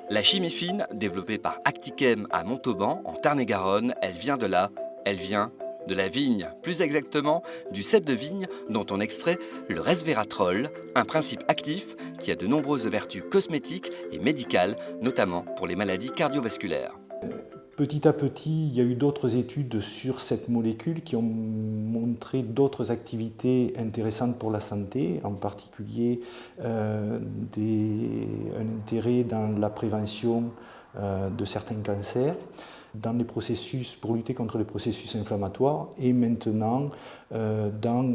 La chimie fine, développée par Actichem à Montauban, en Tarn-et-Garonne, elle vient de là, elle vient de la vigne, plus exactement du cep de vigne dont on extrait le resveratrol, un principe actif qui a de nombreuses vertus cosmétiques et médicales, notamment pour les maladies cardiovasculaires. Petit à petit, il y a eu d'autres études sur cette molécule qui ont montré d'autres activités intéressantes pour la santé, en particulier un intérêt dans la prévention de certains cancers, dans les processus, pour lutter contre les processus inflammatoires et maintenant dans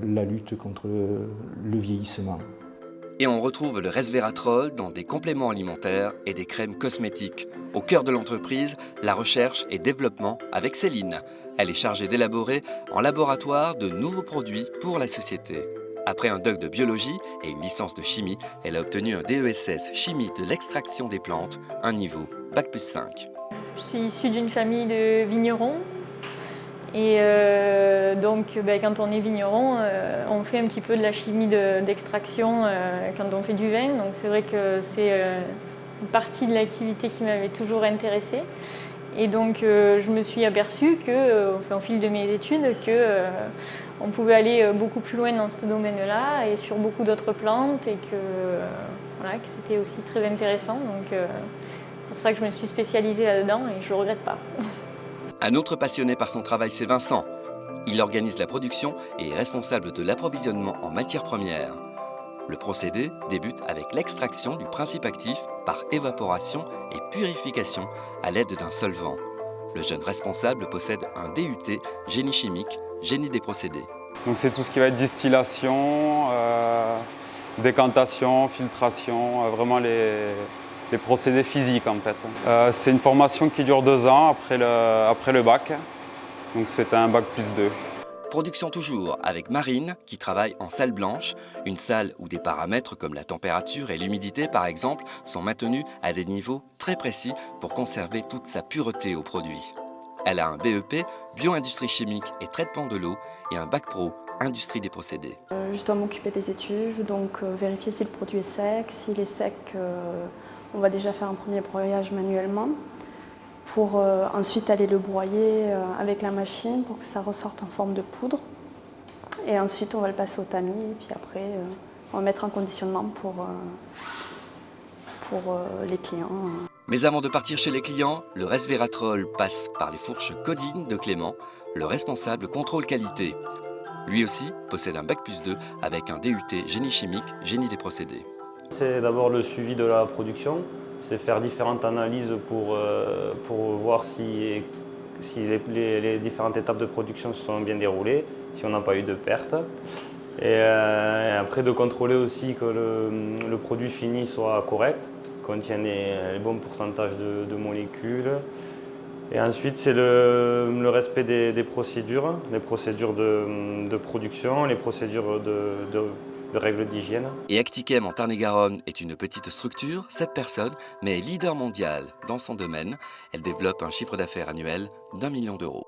la lutte contre le vieillissement. Et on retrouve le resveratrol dans des compléments alimentaires et des crèmes cosmétiques. Au cœur de l'entreprise, la recherche et développement avec Céline. Elle est chargée d'élaborer en laboratoire de nouveaux produits pour la société. Après un doc de biologie et une licence de chimie, elle a obtenu un DESS chimie de l'extraction des plantes, un niveau Bac+5. Je suis issue d'une famille de vignerons. Et donc, quand on est vigneron, on fait un petit peu de la chimie d'extraction quand on fait du vin. Donc c'est vrai que c'est une partie de l'activité qui m'avait toujours intéressée. Et donc je me suis aperçue au fil de mes études, qu'on pouvait aller beaucoup plus loin dans ce domaine-là et sur beaucoup d'autres plantes et que c'était aussi très intéressant. Donc c'est pour ça que je me suis spécialisée là-dedans et je ne le regrette pas. Un autre passionné par son travail, c'est Vincent. Il organise la production et est responsable de l'approvisionnement en matières premières. Le procédé débute avec l'extraction du principe actif par évaporation et purification à l'aide d'un solvant. Le jeune responsable possède un DUT génie chimique, génie des procédés. Donc c'est tout ce qui va être distillation, décantation, filtration, vraiment les procédés physiques en fait. C'est une formation qui dure 2 ans après le bac, donc c'est un Bac+2. Production toujours avec Marine qui travaille en salle blanche, une salle où des paramètres comme la température et l'humidité par exemple sont maintenus à des niveaux très précis pour conserver toute sa pureté au produit. Elle a un BEP, bio-industrie chimique et traitement de l'eau et un Bac Pro, industrie des procédés. Je dois m'occuper des études, donc vérifier si le produit est sec. S'il est sec, on va déjà faire un premier broyage manuellement pour ensuite aller le broyer avec la machine pour que ça ressorte en forme de poudre. Et ensuite, on va le passer au tamis et puis après, on va mettre en conditionnement pour les clients. Mais avant de partir chez les clients, le resveratrol passe par les fourches Codine de Clément, le responsable contrôle qualité. Lui aussi possède un Bac+2 avec un DUT génie chimique, génie des procédés. C'est d'abord le suivi de la production, c'est faire différentes analyses pour voir si les différentes étapes de production se sont bien déroulées, si on n'a pas eu de pertes. Et après de contrôler aussi que le produit fini soit correct, contienne les bons pourcentages de molécules. Et ensuite, c'est le respect des procédures, les procédures de production, les procédures de règles d'hygiène. Et Actichem en Tarn-et-Garonne est une petite structure, 7 personnes, mais leader mondial dans son domaine. Elle développe un chiffre d'affaires annuel d'1 million d'euros.